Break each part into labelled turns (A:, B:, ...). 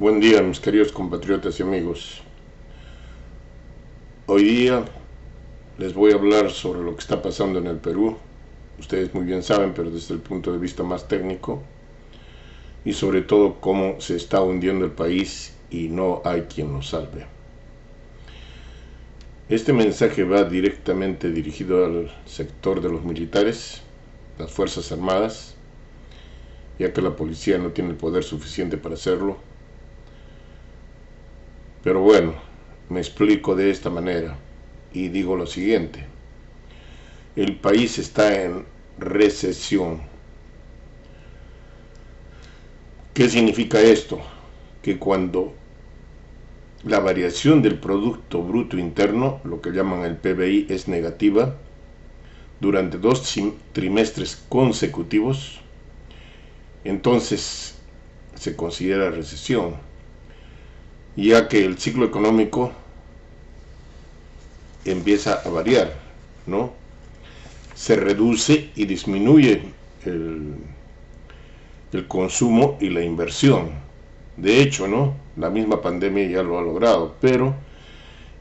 A: Buen día, mis queridos compatriotas y amigos. Hoy día les voy a hablar sobre lo que está pasando en el Perú. Ustedes muy bien saben, pero desde el punto de vista más técnico, y sobre todo cómo se está hundiendo el país y no hay quien lo salve. Este mensaje va directamente dirigido al sector de los militares, las Fuerzas Armadas, ya que la policía no tiene el poder suficiente para hacerlo. Pero bueno, me explico de esta manera y digo lo siguiente: el país está en recesión. ¿Qué significa esto? Que cuando la variación del Producto Bruto Interno, lo que llaman el PBI, es negativa durante 2 trimestres consecutivos, entonces se considera recesión, ya que el ciclo económico empieza a variar, ¿no? Se reduce y disminuye el consumo y la inversión. De hecho, ¿no? La misma pandemia ya lo ha logrado, pero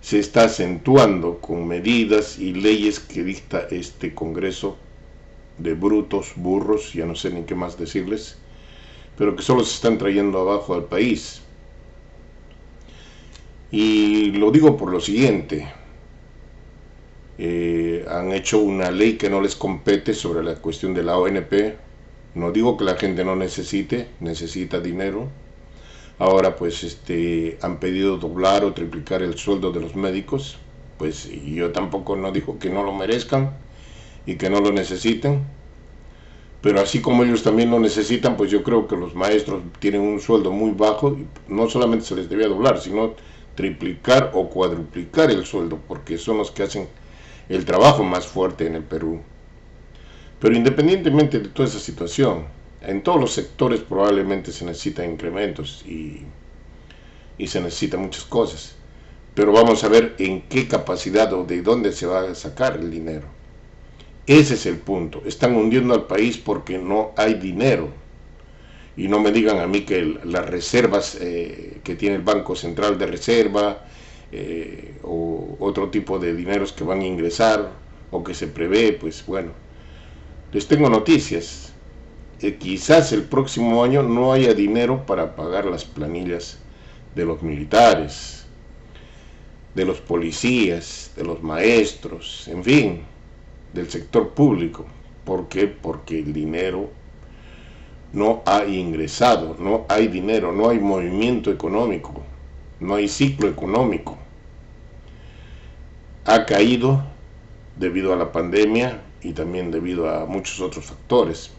A: se está acentuando con medidas y leyes que dicta este Congreso de brutos, burros, ya no sé ni qué más decirles, pero que solo se están trayendo abajo al país. Y lo digo por lo siguiente: han hecho una ley que no les compete sobre la cuestión de la ONP. No digo que la gente no necesita dinero. Ahora pues han pedido doblar o triplicar el sueldo de los médicos. Pues yo tampoco no digo que no lo merezcan y que no lo necesiten, pero así como ellos también lo necesitan, pues yo creo que los maestros tienen un sueldo muy bajo y no solamente se les debía doblar, sino triplicar o cuadruplicar el sueldo, porque son los que hacen el trabajo más fuerte en el Perú. Pero independientemente de toda esa situación, en todos los sectores probablemente se necesitan incrementos y se necesitan muchas cosas. Pero vamos a ver en qué capacidad o de dónde se va a sacar el dinero. Ese es el punto. Están hundiendo al país porque no hay dinero. Y no me digan a mí que las reservas que tiene el Banco Central de Reserva o otro tipo de dineros que van a ingresar o que se prevé, pues bueno, les tengo noticias. Quizás el próximo año no haya dinero para pagar las planillas de los militares, de los policías, de los maestros, en fin, del sector público. ¿Por qué? Porque el dinero no ha ingresado, no hay dinero, no hay movimiento económico, no hay ciclo económico. Ha caído debido a la pandemia y también debido a muchos otros factores.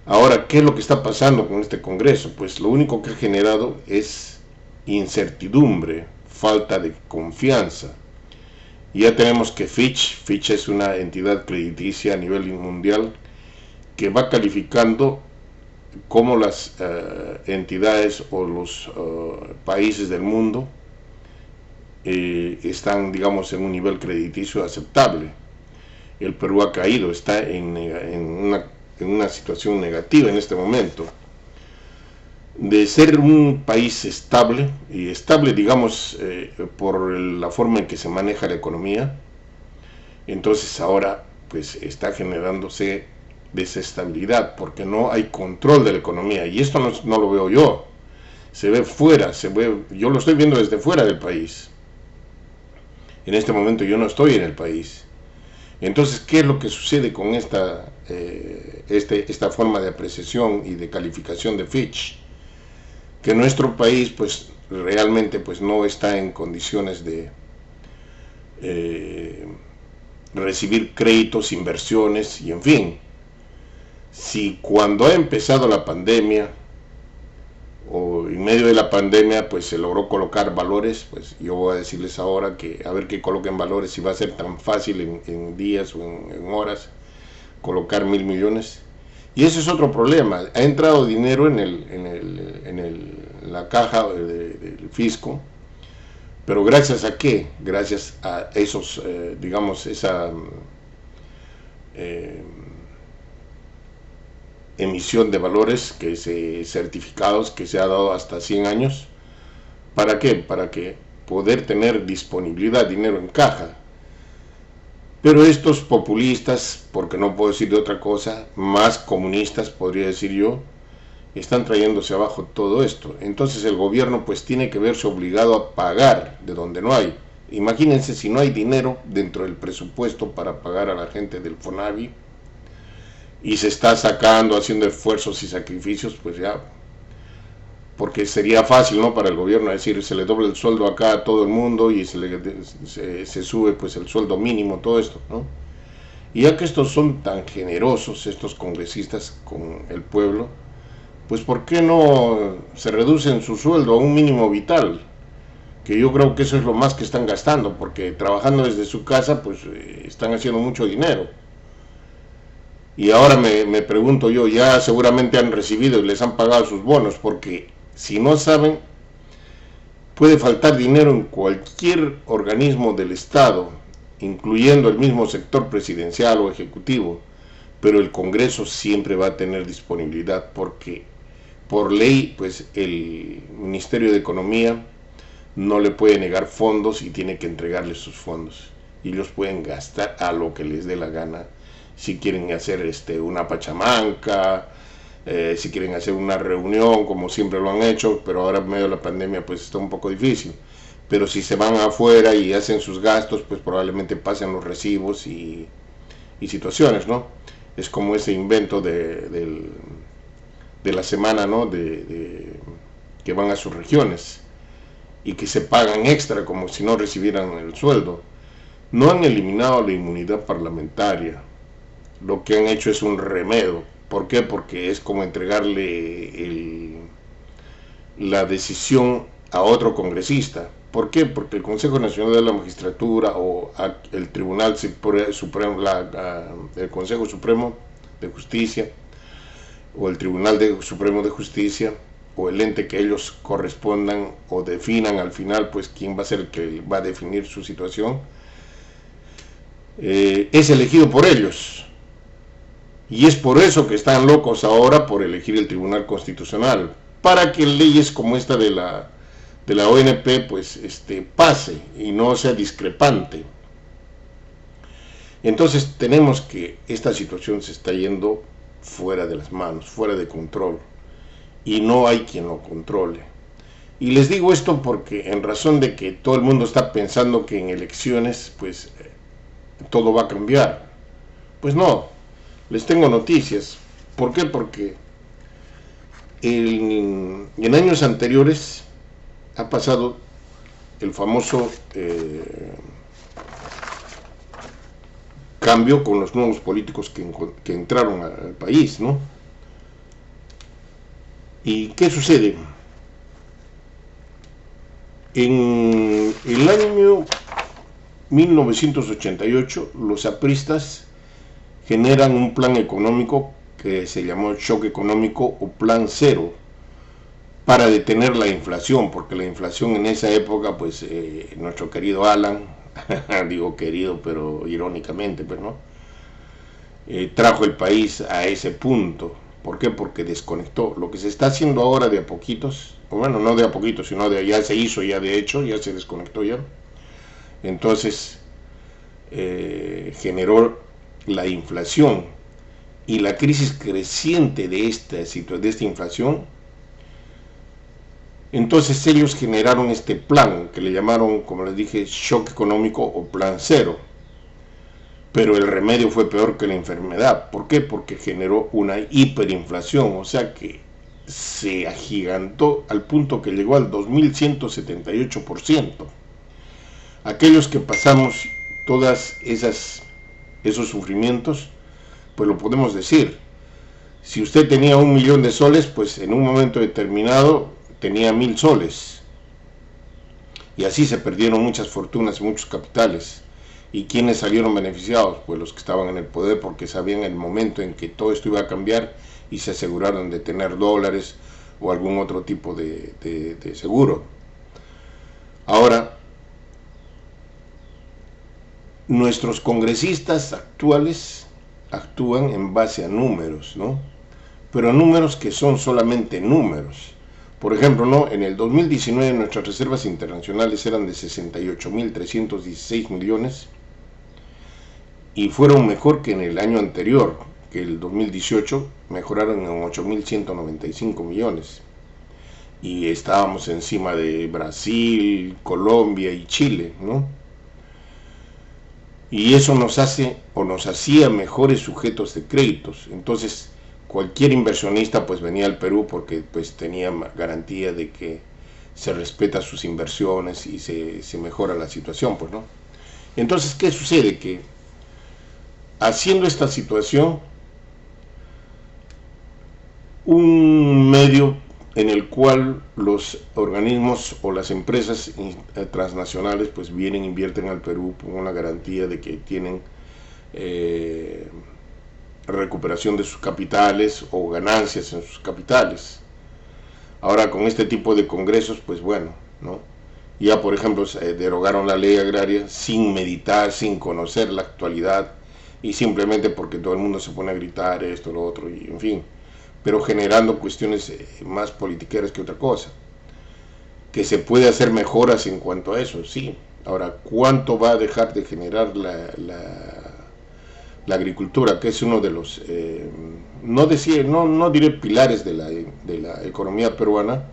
A: Ahora, ¿qué es lo que está pasando con este Congreso? Pues lo único que ha generado es incertidumbre, falta de confianza. Ya tenemos que Fitch es una entidad crediticia a nivel mundial que va calificando cómo las entidades o los países del mundo están, digamos, en un nivel crediticio aceptable. El Perú ha caído, está en una situación negativa en este momento. De ser un país estable, y estable digamos por la forma en que se maneja la economía, entonces ahora pues está generándose desestabilidad porque no hay control de la economía. Y esto no lo veo yo, se ve fuera, yo lo estoy viendo desde fuera del país. En este momento yo no estoy en el país. Entonces, ¿qué es lo que sucede con esta forma de apreciación y de calificación de Fitch? Que nuestro país pues realmente pues no está en condiciones de recibir créditos, inversiones y en fin. Si cuando ha empezado la pandemia o en medio de la pandemia pues se logró colocar valores, pues yo voy a decirles ahora que a ver que coloquen valores, si va a ser tan fácil en días o en horas colocar 1.000 millones. Y ese es otro problema. Ha entrado dinero en la caja del fisco, pero ¿gracias a qué? Gracias a esos, digamos, emisión de valores, certificados que se ha dado hasta 100 años. ¿Para qué? Para que poder tener disponibilidad, dinero en caja. Pero estos populistas, porque no puedo decir de otra cosa, más comunistas podría decir yo, están trayéndose abajo todo esto. Entonces el gobierno pues tiene que verse obligado a pagar de donde no hay. Imagínense si no hay dinero dentro del presupuesto para pagar a la gente del FONAVI y se está sacando, haciendo esfuerzos y sacrificios, pues ya, porque sería fácil, ¿no?, para el gobierno decir, se le doble el sueldo acá a todo el mundo y se sube pues el sueldo mínimo, todo esto, ¿no? Y ya que estos son tan generosos, estos congresistas con el pueblo, pues ¿por qué no se reducen su sueldo a un mínimo vital? Que yo creo que eso es lo más que están gastando, porque trabajando desde su casa pues están haciendo mucho dinero. Y ahora me pregunto yo, ya seguramente han recibido y les han pagado sus bonos, porque si no saben, puede faltar dinero en cualquier organismo del Estado, incluyendo el mismo sector presidencial o ejecutivo, pero el Congreso siempre va a tener disponibilidad, porque por ley pues el Ministerio de Economía no le puede negar fondos y tiene que entregarles sus fondos, y ellos pueden gastar a lo que les dé la gana. Si quieren hacer una pachamanca, si quieren hacer una reunión, como siempre lo han hecho, pero ahora en medio de la pandemia pues está un poco difícil. Pero si se van afuera y hacen sus gastos, pues probablemente pasen los recibos y situaciones, ¿no? Es como ese invento de la semana, ¿no? Que van a sus regiones y que se pagan extra como si no recibieran el sueldo. No han eliminado la inmunidad parlamentaria. Lo que han hecho es un remedio. ¿Por qué? Porque es como entregarle la decisión a otro congresista. ¿Por qué? Porque el Consejo Nacional de la Magistratura o el Tribunal Supremo, el Consejo Supremo de Justicia o el Tribunal Supremo de Justicia o el ente que ellos correspondan o definan al final, pues quién va a ser el que va a definir su situación, es elegido por ellos. Y es por eso que están locos ahora por elegir el Tribunal Constitucional, para que leyes como esta de la ONP pues pase y no sea discrepante. Entonces tenemos que esta situación se está yendo fuera de las manos, fuera de control, y no hay quien lo controle. Y les digo esto porque en razón de que todo el mundo está pensando que en elecciones pues todo va a cambiar. Pues no. Les tengo noticias. ¿Por qué? Porque en años anteriores ha pasado el famoso cambio con los nuevos políticos que entraron al país, ¿no? ¿Y qué sucede? En el año 1988 los apristas generan un plan económico que se llamó Shock Económico o Plan Cero para detener la inflación, porque la inflación en esa época, pues nuestro querido Alan, digo querido pero irónicamente, pues no, trajo el país a ese punto. ¿Por qué? Porque desconectó. Lo que se está haciendo ahora de a poquitos, o bueno, no de a poquitos, sino ya se hizo, ya de hecho, ya se desconectó ya. Entonces generó la inflación y la crisis creciente de esta inflación. Entonces ellos generaron este plan que le llamaron, como les dije, shock económico o plan cero. Pero el remedio fue peor que la enfermedad. ¿Por qué? Porque generó una hiperinflación, o sea que se agigantó al punto que llegó al 2178%. Aquellos que pasamos todas esos sufrimientos, pues lo podemos decir. Si usted tenía 1.000.000 de soles, pues en un momento determinado tenía 1.000 soles. Y así se perdieron muchas fortunas y muchos capitales. ¿Y quiénes salieron beneficiados? Pues los que estaban en el poder, porque sabían el momento en que todo esto iba a cambiar y se aseguraron de tener dólares o algún otro tipo de seguro. Ahora, nuestros congresistas actuales actúan en base a números, ¿no? pero números que son solamente números. Por ejemplo, ¿no? En el 2019 nuestras reservas internacionales eran de 68.316 millones y fueron mejor que en el año anterior, que el 2018 mejoraron en 8.195 millones. Y estábamos encima de Brasil, Colombia y Chile, ¿no? Y eso nos hace o nos hacía mejores sujetos de créditos. Entonces, cualquier inversionista pues venía al Perú porque pues tenía garantía de que se respeta sus inversiones y se mejora la situación, pues, ¿no? Entonces, ¿qué sucede? Que haciendo esta situación, un medio en el cual los organismos o las empresas transnacionales pues vienen, invierten al Perú con una garantía de que tienen recuperación de sus capitales o ganancias en sus capitales. Ahora con este tipo de congresos, pues bueno, ¿no? Ya por ejemplo derogaron la ley agraria sin meditar, sin conocer la actualidad y simplemente porque todo el mundo se pone a gritar esto, lo otro, y en fin, pero generando cuestiones más politiqueras que otra cosa. Que se puede hacer mejoras en cuanto a eso, sí. Ahora, ¿cuánto va a dejar de generar la agricultura, que es uno de los, no diré pilares de la economía peruana,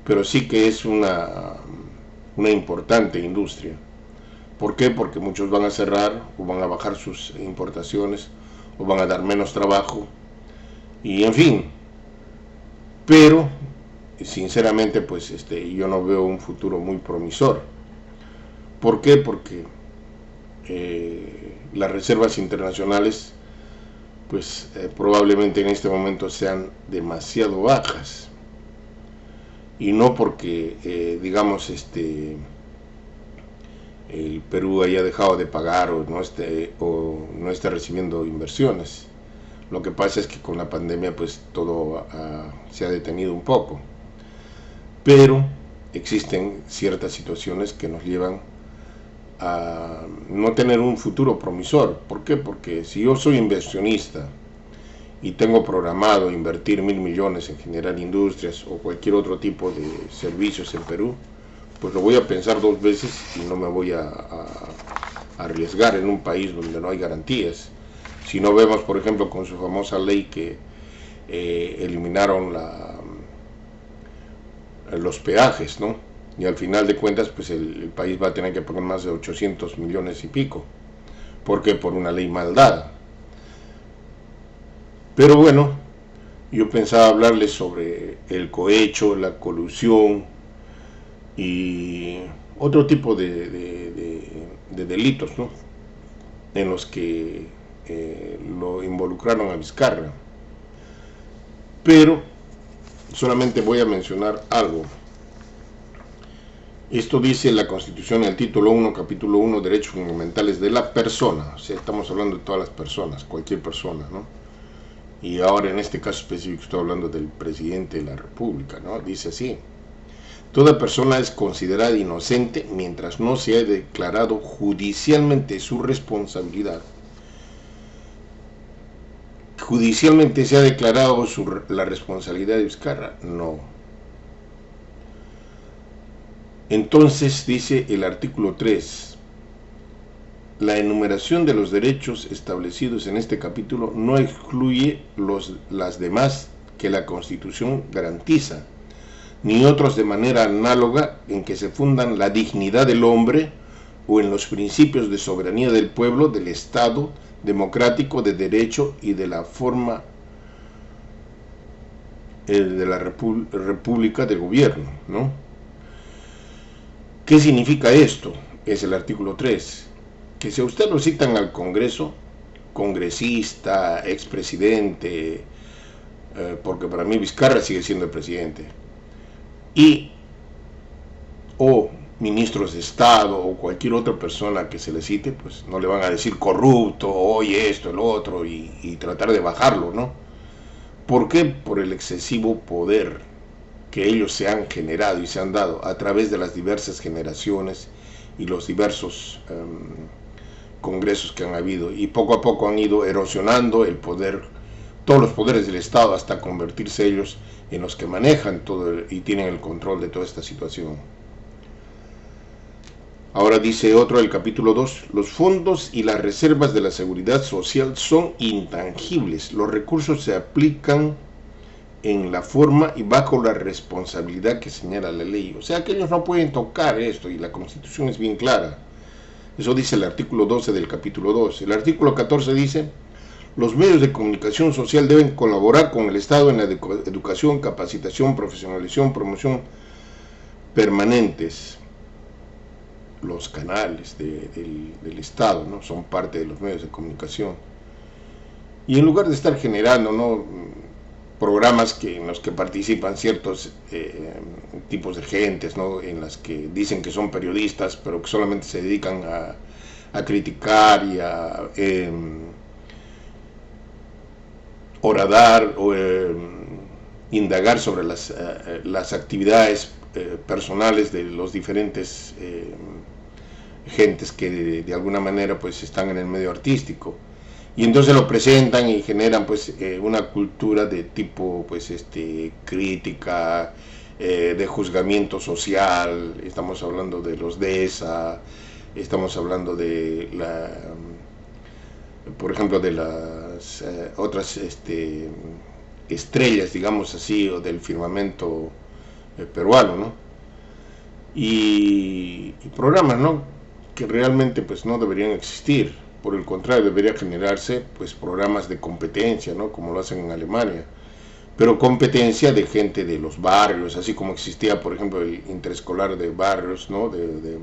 A: pero sí que es una importante industria? ¿Por qué? Porque muchos van a cerrar o van a bajar sus importaciones o van a dar menos trabajo y en fin, pero sinceramente pues yo no veo un futuro muy promisor. ¿Por qué? Porque las reservas internacionales pues probablemente en este momento sean demasiado bajas y no porque digamos el Perú haya dejado de pagar o no esté recibiendo inversiones. Lo que pasa es que con la pandemia pues todo se ha detenido un poco, pero existen ciertas situaciones que nos llevan a no tener un futuro promisor. ¿Por qué? Porque si yo soy inversionista y tengo programado invertir 1.000 millones en generar industrias o cualquier otro tipo de servicios en Perú, pues lo voy a pensar dos veces y no me voy a arriesgar en un país donde no hay garantías. Si no vemos, por ejemplo, con su famosa ley que eliminaron los peajes, ¿no? Y al final de cuentas, pues el país va a tener que pagar más de 800 millones y pico. ¿Por qué? Por una ley mal dada. Pero bueno, yo pensaba hablarles sobre el cohecho, la colusión y otro tipo de delitos, ¿no? En los que lo involucraron a Vizcarra. Pero solamente voy a mencionar algo. Esto dice la Constitución, el título 1, capítulo 1, Derechos Fundamentales de la Persona. O sea, estamos hablando de todas las personas, cualquier persona, ¿no? Y ahora en este caso específico estoy hablando del presidente de la República, ¿no? Dice así: toda persona es considerada inocente mientras no se haya declarado judicialmente su responsabilidad. ¿Judicialmente se ha declarado la responsabilidad de Vizcarra? No. Entonces dice el artículo 3, la enumeración de los derechos establecidos en este capítulo no excluye las demás que la Constitución garantiza, ni otros de manera análoga en que se fundan la dignidad del hombre o en los principios de soberanía del pueblo, del Estado democrático, de derecho y de la forma de la república de gobierno, ¿no? ¿Qué significa esto? Es el artículo 3. Que si a usted lo citan al Congreso, congresista, expresidente, porque para mí Vizcarra sigue siendo el presidente, o ministros de Estado o cualquier otra persona que se le cite, pues no le van a decir corrupto, oye esto, el otro, y tratar de bajarlo, ¿no? ¿Por qué? Por el excesivo poder que ellos se han generado y se han dado a través de las diversas generaciones y los diversos congresos que han habido, y poco a poco han ido erosionando el poder todos los poderes del Estado hasta convertirse ellos en los que manejan todo y tienen el control de toda esta situación. Ahora dice otro del capítulo 2, los fondos y las reservas de la seguridad social son intangibles, los recursos se aplican en la forma y bajo la responsabilidad que señala la ley. O sea que ellos no pueden tocar esto y la Constitución es bien clara. Eso dice el artículo 12 del capítulo 2. El artículo 14 dice, los medios de comunicación social deben colaborar con el Estado en la educación, capacitación, profesionalización, promoción permanentes. Los canales del Estado, ¿no?, son parte de los medios de comunicación. Y en lugar de estar generando, ¿no?, programas en los que participan ciertos tipos de gentes, ¿no?, en las que dicen que son periodistas, pero que solamente se dedican a criticar y a horadar o indagar sobre las actividades personales de los diferentes gentes que de alguna manera pues están en el medio artístico, y entonces lo presentan y generan pues una cultura de tipo pues crítica, de juzgamiento social. Estamos hablando de los DESA, estamos hablando de por ejemplo de las otras estrellas, digamos así, o del firmamento peruano, ¿no? Y programas, ¿no?, que realmente pues no deberían existir. Por el contrario, debería generarse pues programas de competencia, ¿no?, como lo hacen en Alemania, pero competencia de gente de los barrios, así como existía por ejemplo el interescolar de barrios, ¿no?, de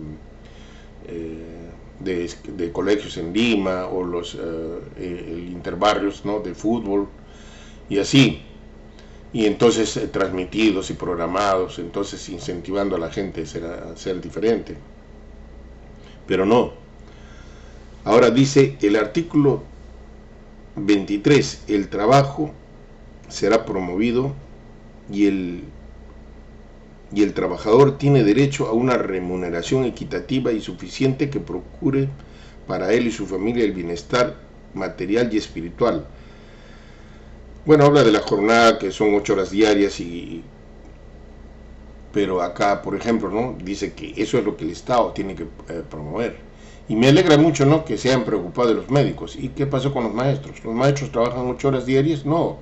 A: colegios en Lima, o el interbarrios, ¿no?, de fútbol, y así, y entonces transmitidos y programados, entonces incentivando a la gente a ser diferente. Pero no. Ahora dice el artículo 23, el trabajo será promovido y el trabajador tiene derecho a una remuneración equitativa y suficiente que procure para él y su familia el bienestar material y espiritual. Bueno, habla de la jornada, que son 8 horas diarias, pero acá, por ejemplo, ¿no?, dice que eso es lo que el Estado tiene que promover. Y me alegra mucho, ¿no?, que se hayan preocupado de los médicos. ¿Y qué pasó con los maestros? ¿Los maestros trabajan 8 horas diarias? No.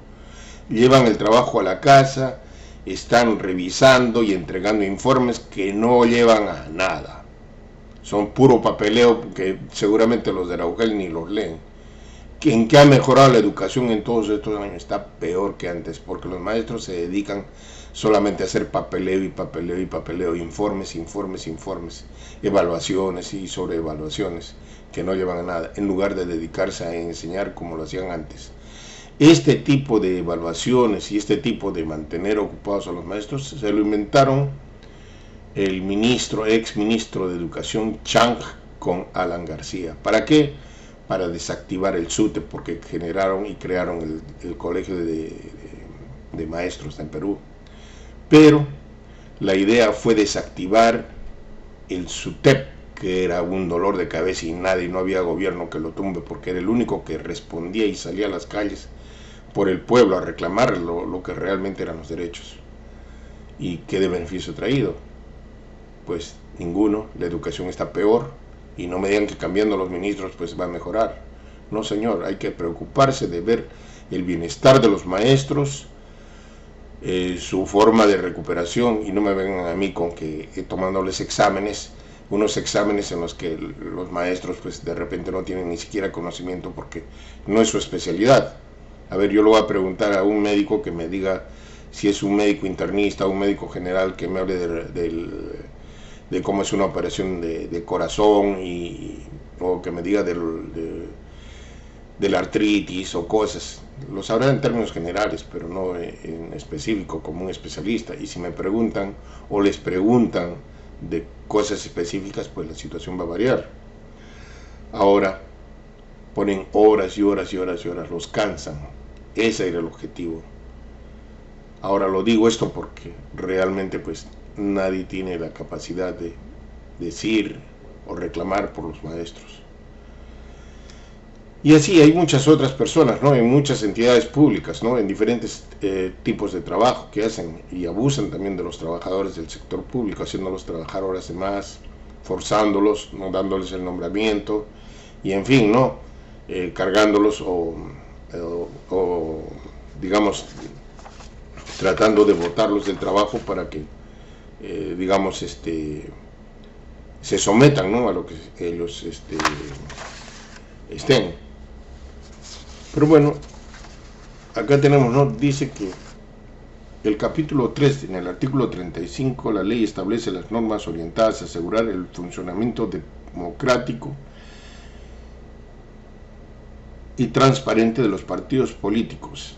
A: Llevan el trabajo a la casa, están revisando y entregando informes que no llevan a nada. Son puro papeleo que seguramente los de Araucari ni los leen. ¿En qué ha mejorado la educación en todos estos años? Está peor que antes, porque los maestros se dedican solamente a hacer papeleo y papeleo y papeleo, informes, evaluaciones y sobreevaluaciones que no llevan a nada, en lugar de dedicarse a enseñar como lo hacían antes. Este tipo de evaluaciones y este tipo de mantener ocupados a los maestros se lo inventaron el ex ministro de Educación Chang con Alan García. ¿Para qué? Para desactivar el SUTE, porque generaron y crearon el colegio de maestros en Perú. Pero la idea fue desactivar el SUTEP, que era un dolor de cabeza y no había gobierno que lo tumbe, porque era el único que respondía y salía a las calles por el pueblo a reclamar lo que realmente eran los derechos. ¿Y qué de beneficio traído? Pues ninguno. La educación está peor, y no me digan que cambiando los ministros pues va a mejorar. No, señor, hay que preocuparse de ver el bienestar de los maestros, su forma de recuperación, y no me vengan a mí con que tomándoles exámenes, unos exámenes en los que los maestros pues de repente no tienen ni siquiera conocimiento porque no es su especialidad. A ver, yo le voy a preguntar a un médico que me diga si es un médico internista o un médico general, que me hable de cómo es una operación de corazón, o que me diga de la artritis o cosas. Lo sabrá en términos generales, pero no en específico como un especialista. Y si me preguntan o les preguntan de cosas específicas, pues la situación va a variar. Ahora ponen horas y horas y horas y horas, los cansan. Ese era el objetivo. Ahora lo digo esto porque realmente pues nadie tiene la capacidad de decir o reclamar por los maestros. Y así hay muchas otras personas, ¿no? En muchas entidades públicas, ¿no? En diferentes tipos de trabajo que hacen y abusan también de los trabajadores del sector público, haciéndolos trabajar horas de más, forzándolos, no dándoles el nombramiento y en fin, ¿no? Cargándolos o, digamos, tratando de botarlos del trabajo para que, digamos, se sometan, ¿no? A lo que ellos estén. Pero bueno, acá tenemos, ¿no? Dice que el capítulo 3, en el artículo 35, la ley establece las normas orientadas a asegurar el funcionamiento democrático y transparente de los partidos políticos.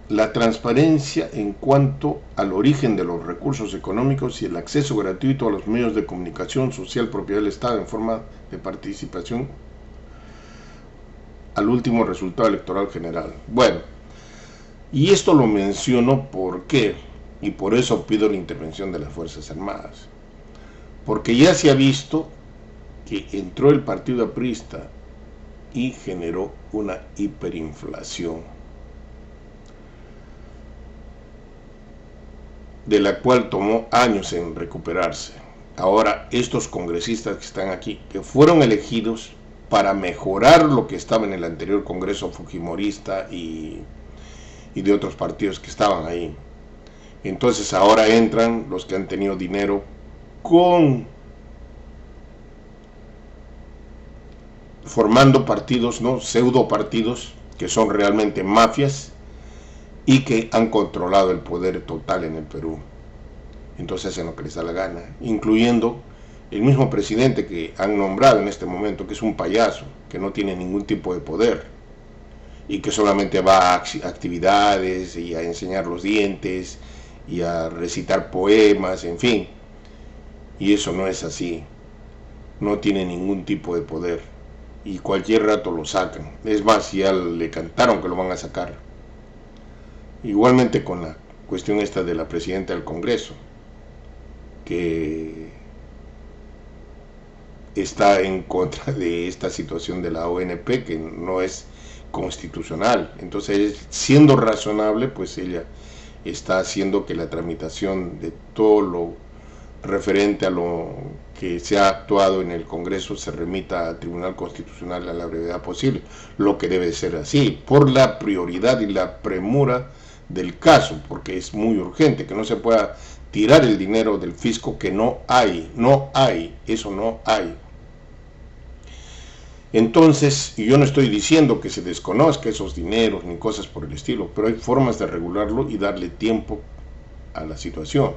A: La transparencia en cuanto al origen de los recursos económicos y el acceso gratuito a los medios de comunicación social propiedad del Estado en forma de participación al último resultado electoral general. Bueno, y esto lo menciono ¿por qué? Y por eso pido la intervención de las Fuerzas Armadas. Porque ya se ha visto que entró el partido aprista y generó una hiperinflación, de la cual tomó años en recuperarse. Ahora, estos congresistas que están aquí, que fueron elegidos para mejorar lo que estaba en el anterior Congreso fujimorista y de otros partidos que estaban ahí. Entonces ahora entran los que han tenido dinero formando partidos, ¿no? Pseudo partidos, que son realmente mafias y que han controlado el poder total en el Perú. Entonces hacen lo que les da la gana, incluyendo el mismo presidente que han nombrado en este momento, que es un payaso, que no tiene ningún tipo de poder y que solamente va a actividades y a enseñar los dientes y a recitar poemas, en fin. Y eso no es así. No tiene ningún tipo de poder. Y cualquier rato lo sacan. Es más, ya le cantaron que lo van a sacar. Igualmente con la cuestión esta de la presidenta del Congreso, que está en contra de esta situación de la ONP, que no es constitucional. Entonces, siendo razonable, pues ella está haciendo que la tramitación de todo lo referente a lo que se ha actuado en el Congreso se remita al Tribunal Constitucional a la brevedad posible, lo que debe ser así, por la prioridad y la premura del caso, porque es muy urgente, que no se pueda tirar el dinero del fisco, que no hay, eso no hay. Entonces, y yo no estoy diciendo que se desconozca esos dineros ni cosas por el estilo, pero hay formas de regularlo y darle tiempo a la situación.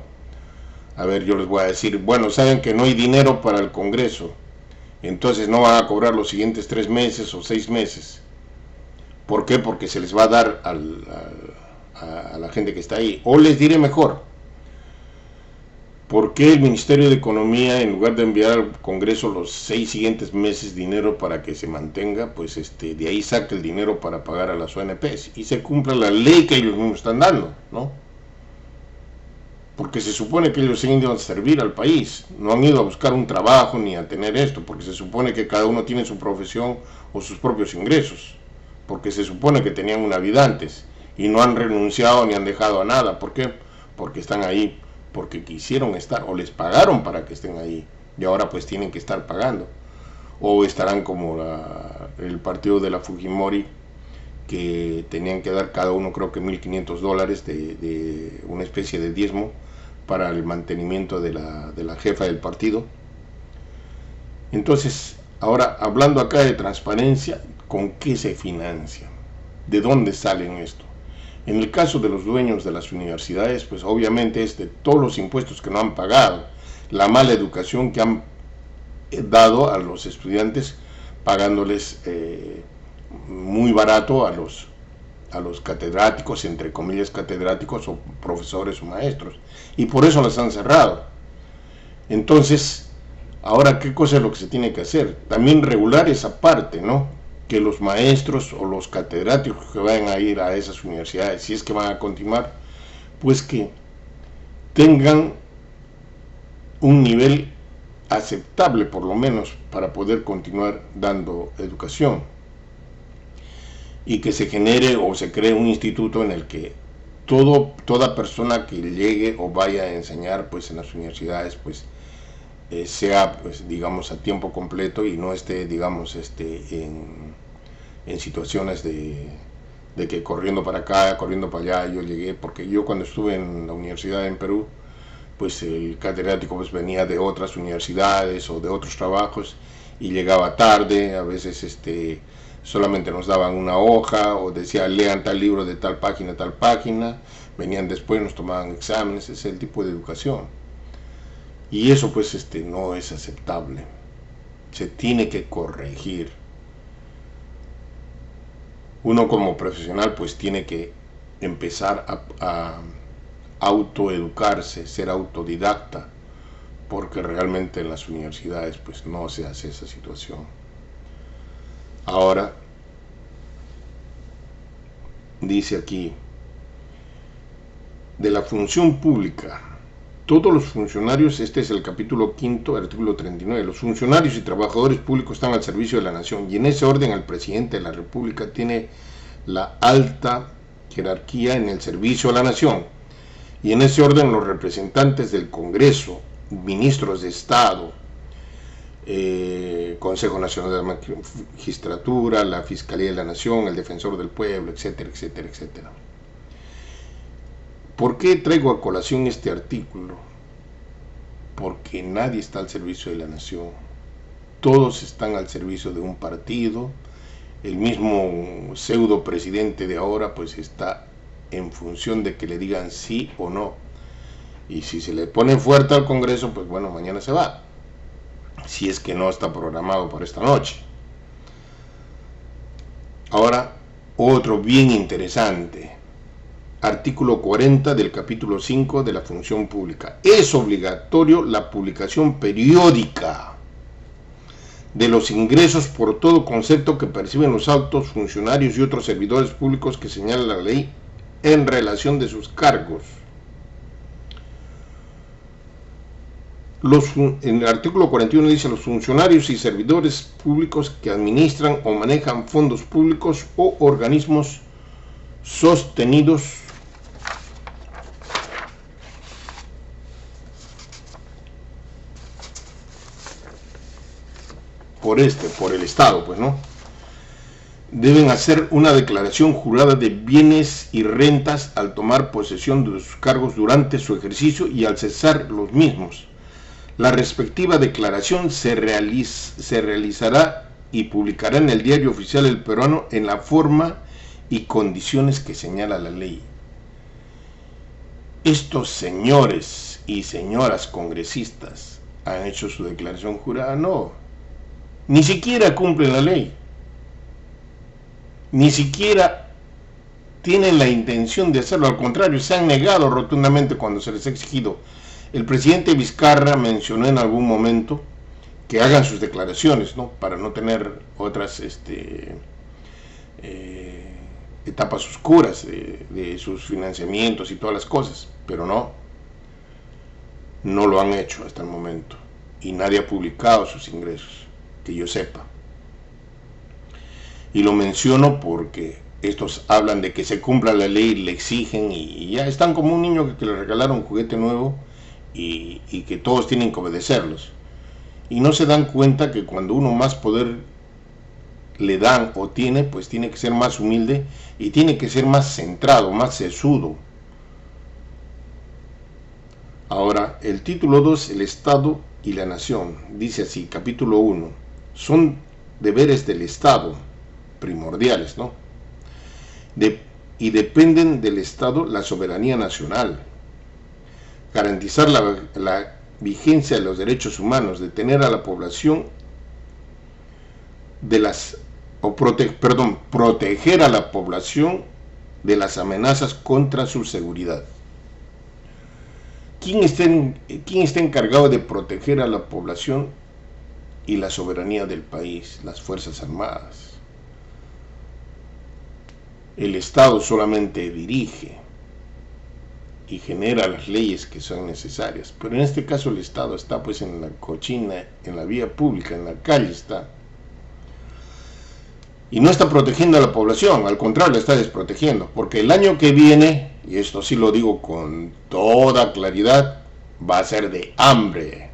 A: A ver, yo les voy a decir, bueno, saben que no hay dinero para el Congreso, entonces no van a cobrar los siguientes 3 meses o 6 meses. ¿Por qué? Porque se les va a dar a la gente que está ahí. O les diré mejor, ¿por qué el Ministerio de Economía, en lugar de enviar al Congreso los 6 siguientes meses dinero para que se mantenga, pues de ahí saca el dinero para pagar a las ONPs y se cumpla la ley que ellos mismos están dando, ¿no? Porque se supone que ellos han ido a servir al país, no han ido a buscar un trabajo ni a tener esto, porque se supone que cada uno tiene su profesión o sus propios ingresos, porque se supone que tenían una vida antes y no han renunciado ni han dejado a nada. ¿Por qué? Porque están ahí, porque quisieron estar o les pagaron para que estén ahí y ahora pues tienen que estar pagando, o estarán como el partido de la Fujimori, que tenían que dar cada uno creo que $1,500 de una especie de diezmo para el mantenimiento de la jefa del partido. Entonces, ahora hablando acá de transparencia, ¿con qué se financia? ¿De dónde salen esto? En el caso de los dueños de las universidades, pues obviamente es de todos los impuestos que no han pagado, la mala educación que han dado a los estudiantes, pagándoles muy barato a los catedráticos, entre comillas catedráticos, o profesores o maestros, y por eso las han cerrado. Entonces, ahora, ¿qué cosa es lo que se tiene que hacer? También regular esa parte, ¿no? Que los maestros o los catedráticos que vayan a ir a esas universidades, si es que van a continuar, pues que tengan un nivel aceptable por lo menos para poder continuar dando educación. y que se genere o se cree un instituto en el que toda persona que llegue o vaya a enseñar pues en las universidades pues sea pues digamos a tiempo completo y no esté digamos en situaciones de que corriendo para acá, corriendo para allá. Yo llegué, porque yo cuando estuve en la universidad en Perú, pues el catedrático pues venía de otras universidades o de otros trabajos y llegaba tarde, a veces solamente nos daban una hoja o decía lean tal libro de tal página, venían después, nos tomaban exámenes. Ese es el tipo de educación. Y eso pues no es aceptable. Se tiene que corregir. Uno como profesional pues tiene que empezar a autoeducarse, ser autodidacta, porque realmente en las universidades pues no se hace esa situación. Ahora, dice aquí, de la función pública, todos los funcionarios, este es el capítulo 5, artículo 39, los funcionarios y trabajadores públicos están al servicio de la nación, y en ese orden el presidente de la República tiene la alta jerarquía en el servicio a la nación, y en ese orden los representantes del Congreso, ministros de Estado, Consejo Nacional de la Magistratura, la Fiscalía de la Nación, el Defensor del Pueblo, etcétera, etcétera, etcétera. ¿Por qué traigo a colación este artículo? Porque nadie está al servicio de la nación. Todos están al servicio de un partido. El mismo pseudo presidente de ahora pues está en función de que le digan sí o no. Y si se le pone fuerte al Congreso, pues bueno, mañana se va. Si es que no está programado para esta noche. Ahora, otro bien interesante. Artículo 40 del capítulo 5 de la función pública. Es obligatorio la publicación periódica de los ingresos por todo concepto que perciben los altos funcionarios y otros servidores públicos que señala la ley en relación de sus cargos. En el artículo 41 dice: los funcionarios y servidores públicos que administran o manejan fondos públicos o organismos sostenidos por el Estado, pues, ¿no? Deben hacer una declaración jurada de bienes y rentas al tomar posesión de sus cargos durante su ejercicio y al cesar los mismos. La respectiva declaración se realizará y publicará en el Diario Oficial del Peruano en la forma y condiciones que señala la ley. Estos señores y señoras congresistas han hecho su declaración jurada, no. Ni siquiera cumplen la ley. Ni siquiera tienen la intención de hacerlo, al contrario, se han negado rotundamente cuando se les ha exigido. El presidente Vizcarra mencionó en algún momento que hagan sus declaraciones, ¿no? Para no tener otras etapas oscuras de sus financiamientos y todas las cosas, pero no lo han hecho hasta el momento y nadie ha publicado sus ingresos, que yo sepa. Y lo menciono porque estos hablan de que se cumpla la ley, le exigen y ya están como un niño que le regalaron un juguete nuevo y que todos tienen que obedecerlos. Y no se dan cuenta que cuando uno más poder le dan o tiene, pues tiene que ser más humilde y tiene que ser más centrado, más sesudo. Ahora, el título 2, el Estado y la Nación, dice así, capítulo 1, son deberes del Estado, primordiales, ¿no? Y dependen del Estado la soberanía nacional, garantizar la vigencia de los derechos humanos, detener a la población proteger a la población de las amenazas contra su seguridad. ¿Quién está encargado de proteger a la población y la soberanía del país? Las Fuerzas Armadas. El Estado solamente dirige y genera las leyes que son necesarias, pero en este caso el Estado está pues en la vía pública, en la calle está. Y no está protegiendo a la población, al contrario, la está desprotegiendo, porque el año que viene, y esto sí lo digo con toda claridad, va a ser de hambre.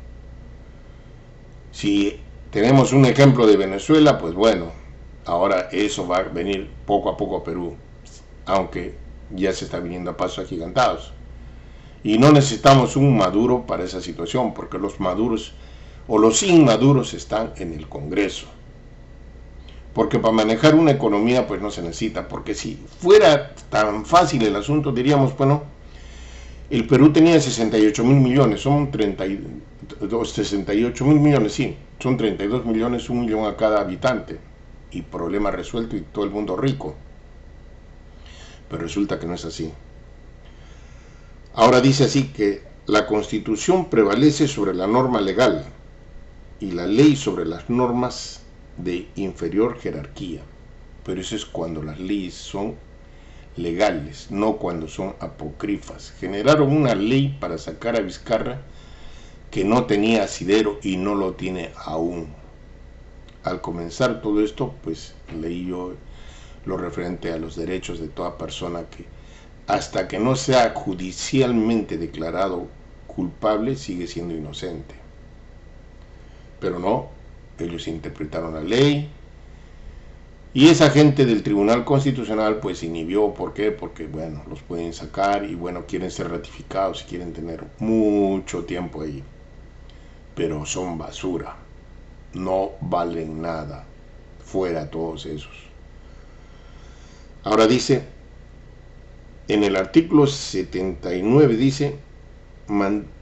A: Si tenemos un ejemplo de Venezuela, pues bueno, ahora eso va a venir poco a poco a Perú, aunque ya se está viniendo a pasos agigantados. Y no necesitamos un Maduro para esa situación, porque los maduros o los inmaduros están en el Congreso. Porque para manejar una economía pues no se necesita, porque si fuera tan fácil el asunto diríamos, bueno, el Perú tenía 68 mil millones, son 68 mil millones, sí, son 32 millones, 1 millón a cada habitante, y problema resuelto y todo el mundo rico. Pero resulta que no es así. Ahora dice así que la Constitución prevalece sobre la norma legal y la ley sobre las normas de inferior jerarquía. Pero eso es cuando las leyes son legales, no cuando son apócrifas. Generaron una ley para sacar a Vizcarra que no tenía asidero y no lo tiene aún. Al comenzar todo esto, pues leí yo lo referente a los derechos de toda persona que hasta que no sea judicialmente declarado culpable sigue siendo inocente. Pero no, ellos interpretaron la ley y esa gente del Tribunal Constitucional pues inhibió. ¿Por qué? Porque bueno, los pueden sacar y bueno, quieren ser ratificados y quieren tener mucho tiempo ahí, pero son basura, no valen nada, fuera todos esos. Ahora dice, en el artículo 79 dice,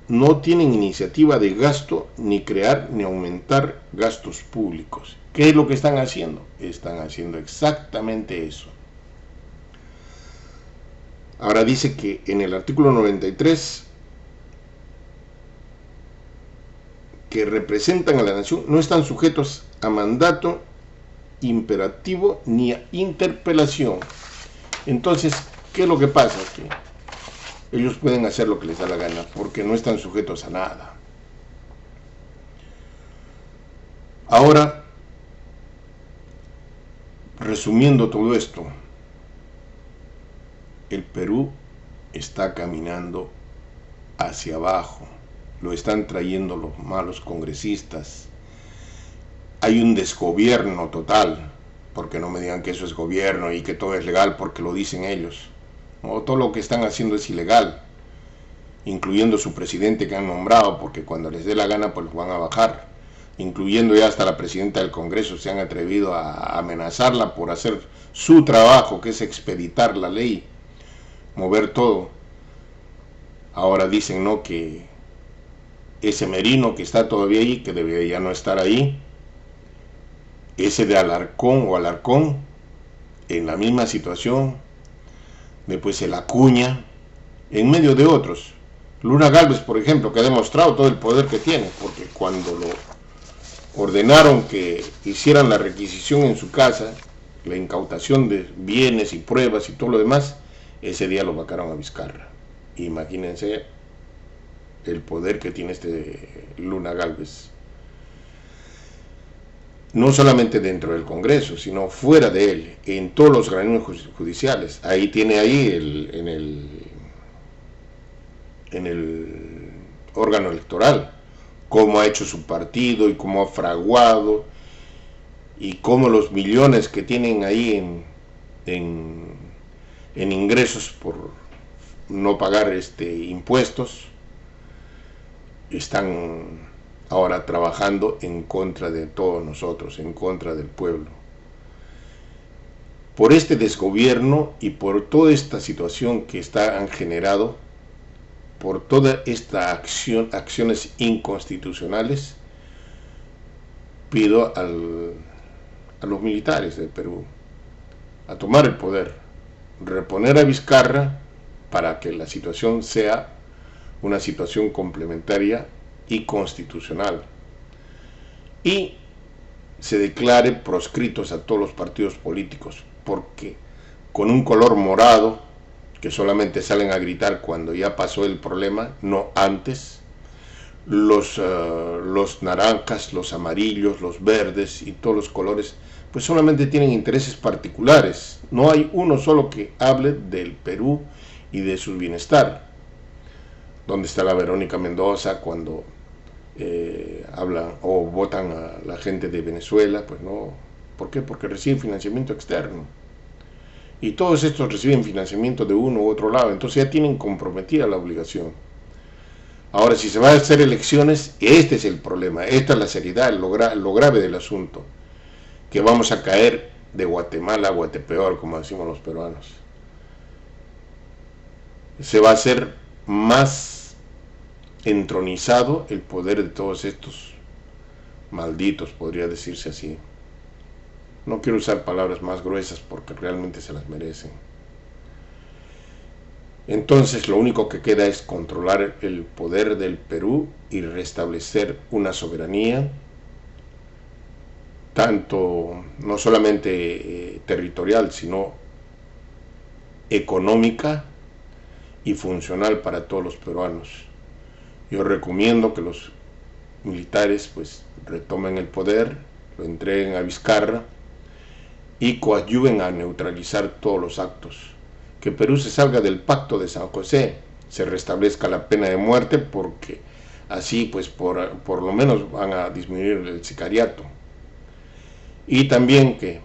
A: no tienen iniciativa de gasto ni crear ni aumentar gastos públicos. ¿Qué es lo que están haciendo? Están haciendo exactamente eso. Ahora dice que en el artículo 93, que representan a la nación, no están sujetos a mandato imperativo ni a interpelación. Entonces, ¿qué es lo que pasa? Que ellos pueden hacer lo que les da la gana porque no están sujetos a nada. Ahora, resumiendo todo esto, el Perú está caminando hacia abajo, lo están trayendo los malos congresistas, hay un desgobierno total, porque no me digan que eso es gobierno y que todo es legal porque lo dicen ellos. No, todo lo que están haciendo es ilegal, incluyendo su presidente que han nombrado, porque cuando les dé la gana pues van a bajar, incluyendo ya hasta la presidenta del Congreso. Se han atrevido a amenazarla por hacer su trabajo, que es expeditar la ley, mover todo. Ahora dicen no, que ese Merino que está todavía ahí, que debería ya no estar ahí, ese de Alarcón, en la misma situación. Después el Acuña, en medio de otros. Luna Gálvez, por ejemplo, que ha demostrado todo el poder que tiene, porque cuando lo ordenaron que hicieran la requisición en su casa, la incautación de bienes y pruebas y todo lo demás, ese día lo vacaron a Vizcarra. Imagínense el poder que tiene este Luna Gálvez. No solamente dentro del Congreso, sino fuera de él, en todos los organismos judiciales. Ahí tiene ahí en el órgano electoral, cómo ha hecho su partido y cómo ha fraguado, y cómo los millones que tienen ahí en ingresos por no pagar impuestos, están ahora trabajando en contra de todos nosotros, en contra del pueblo. Por este desgobierno y por toda esta situación que han generado, por toda esta acciones inconstitucionales, pido a los militares del Perú a tomar el poder, reponer a Vizcarra para que la situación sea una situación complementaria y constitucional, y se declare proscritos a todos los partidos políticos, porque con un color morado, que solamente salen a gritar cuando ya pasó el problema, no antes, los naranjas, los amarillos, los verdes y todos los colores pues solamente tienen intereses particulares. No hay uno solo que hable del Perú y de su bienestar. ¿Dónde está la Verónica Mendoza cuando hablan o votan a la gente de Venezuela? Pues no. ¿Por qué? Porque reciben financiamiento externo. Y todos estos reciben financiamiento de uno u otro lado, entonces ya tienen comprometida la obligación. Ahora, si se va a hacer elecciones, este es el problema, esta es la seriedad, lo grave del asunto, que vamos a caer de Guatemala a Guatepeor, como decimos los peruanos. Se va a hacer más entronizado el poder de todos estos malditos, podría decirse así. No quiero usar palabras más gruesas porque realmente se las merecen. Entonces lo único que queda es controlar el poder del Perú y restablecer una soberanía, tanto no solamente territorial, sino económica y funcional para todos los peruanos. Yo recomiendo que los militares pues retomen el poder, lo entreguen a Vizcarra y coadyuven a neutralizar todos los actos. Que Perú se salga del pacto de San José, se restablezca la pena de muerte, porque así pues por lo menos van a disminuir el sicariato. Y también que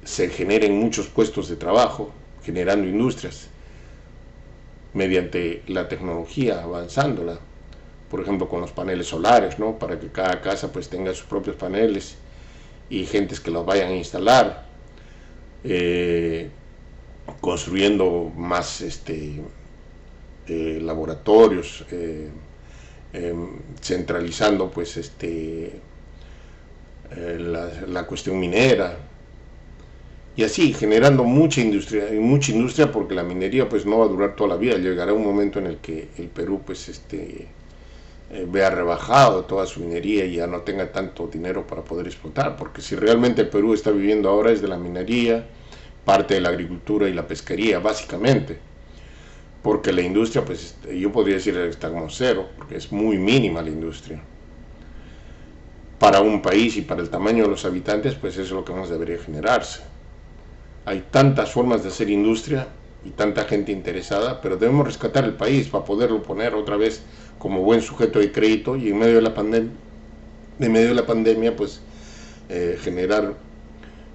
A: se generen muchos puestos de trabajo, generando industrias, mediante la tecnología, avanzándola, por ejemplo con los paneles solares, ¿no? Para que cada casa pues tenga sus propios paneles y gentes que los vayan a instalar, construyendo más laboratorios, centralizando pues la cuestión minera, y así generando mucha industria, porque la minería pues no va a durar toda la vida. Llegará un momento en el que el Perú pues vea rebajado toda su minería y ya no tenga tanto dinero para poder explotar, porque si realmente el Perú está viviendo ahora es de la minería, parte de la agricultura y la pesquería básicamente, porque la industria pues yo podría decir está como cero, porque es muy mínima la industria para un país, y para el tamaño de los habitantes pues eso es lo que más debería generarse. Hay tantas formas de hacer industria y tanta gente interesada, pero debemos rescatar el país para poderlo poner otra vez como buen sujeto de crédito, y en medio de la pandemia pues generar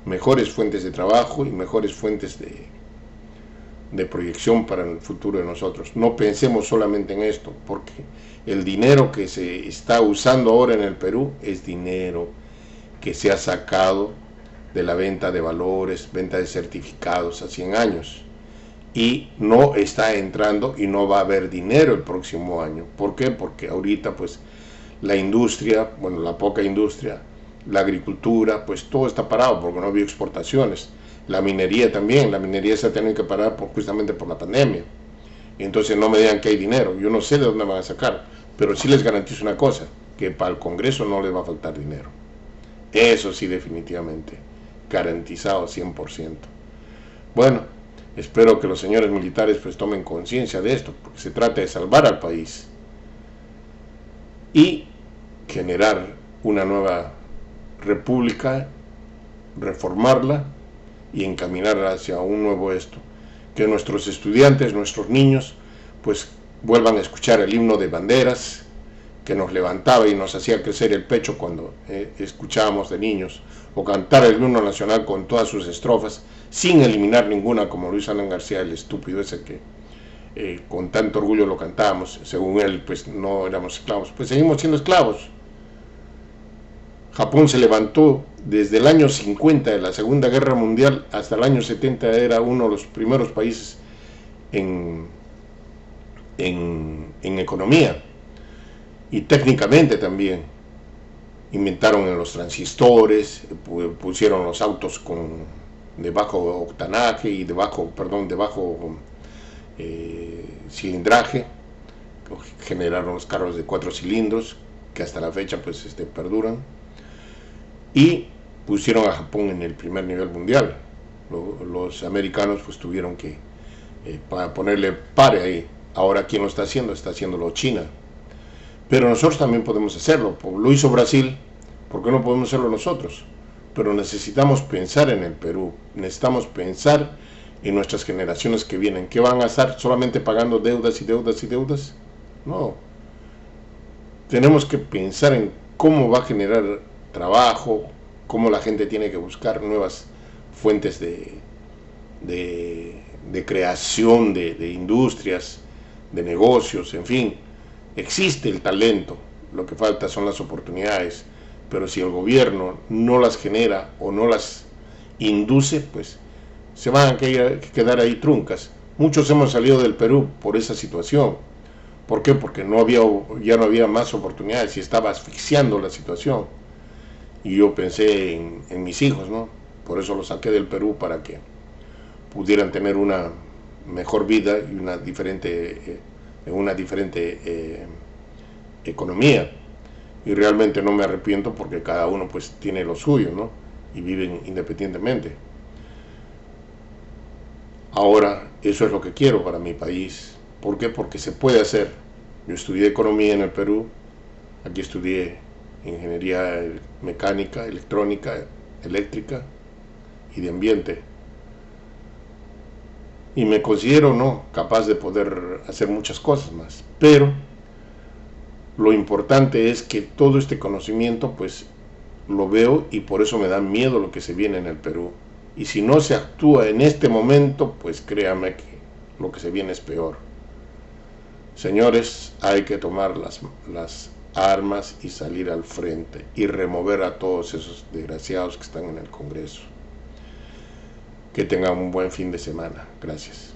A: mejores fuentes de trabajo y mejores fuentes de proyección para el futuro de nosotros. No pensemos solamente en esto, porque el dinero que se está usando ahora en el Perú es dinero que se ha sacado de la venta de valores, venta de certificados a 100 años, y no está entrando y no va a haber dinero el próximo año. ¿Por qué? Porque ahorita pues la industria, bueno, la poca industria, la agricultura, pues todo está parado porque no ha habido exportaciones. La minería también, la minería se ha tenido que parar justamente por la pandemia. Y entonces no me digan que hay dinero, yo no sé de dónde van a sacar, pero sí les garantizo una cosa, que para el Congreso no les va a faltar dinero. Eso sí, definitivamente, garantizado 100%. Bueno, espero que los señores militares pues tomen conciencia de esto, porque se trata de salvar al país y generar una nueva república, reformarla y encaminarla hacia un nuevo esto. Que nuestros estudiantes, nuestros niños, pues vuelvan a escuchar el himno de banderas, que nos levantaba y nos hacía crecer el pecho cuando escuchábamos de niños, o cantar el himno nacional con todas sus estrofas, sin eliminar ninguna, como Luis Alan García, el estúpido ese que con tanto orgullo lo cantábamos. Según él, pues no éramos esclavos, pues seguimos siendo esclavos. Japón se levantó desde el año 50 de la Segunda Guerra Mundial hasta el año 70, era uno de los primeros países en economía, y técnicamente también. Inventaron los transistores, pusieron los autos de bajo octanaje y de bajo cilindraje, generaron los carros de 4 cilindros que hasta la fecha pues perduran, y pusieron a Japón en el primer nivel mundial. Los americanos pues tuvieron que para ponerle pare ahí. Ahora ¿quién lo está haciendo? Está haciéndolo China. Pero nosotros también podemos hacerlo. Lo hizo Brasil, ¿por qué no podemos hacerlo nosotros? pero necesitamos pensar en el Perú, necesitamos pensar en nuestras generaciones que vienen, que van a estar solamente pagando deudas y deudas y deudas. No, tenemos que pensar en cómo va a generar trabajo, cómo la gente tiene que buscar nuevas fuentes de creación de industrias, de negocios, en fin. Existe el talento, lo que falta son las oportunidades, pero si el gobierno no las genera o no las induce, pues se van a quedar ahí truncas. Muchos hemos salido del Perú por esa situación. ¿Por qué? Porque ya no había más oportunidades y estaba asfixiando la situación. Y yo pensé en mis hijos, ¿no? Por eso los saqué del Perú, para que pudieran tener una mejor vida y una diferente economía. Y realmente no me arrepiento, porque cada uno pues tiene lo suyo, ¿no? Y viven independientemente. Ahora, eso es lo que quiero para mi país. ¿Por qué? Porque se puede hacer. Yo estudié economía en el Perú, aquí estudié ingeniería mecánica, electrónica, eléctrica y de ambiente. Y me considero, ¿no?, capaz de poder hacer muchas cosas más. Pero lo importante es que todo este conocimiento pues lo veo, y por eso me da miedo lo que se viene en el Perú. Y si no se actúa en este momento, pues créame que lo que se viene es peor. Señores, hay que tomar las armas y salir al frente y remover a todos esos desgraciados que están en el Congreso. Que tengan un buen fin de semana. Gracias.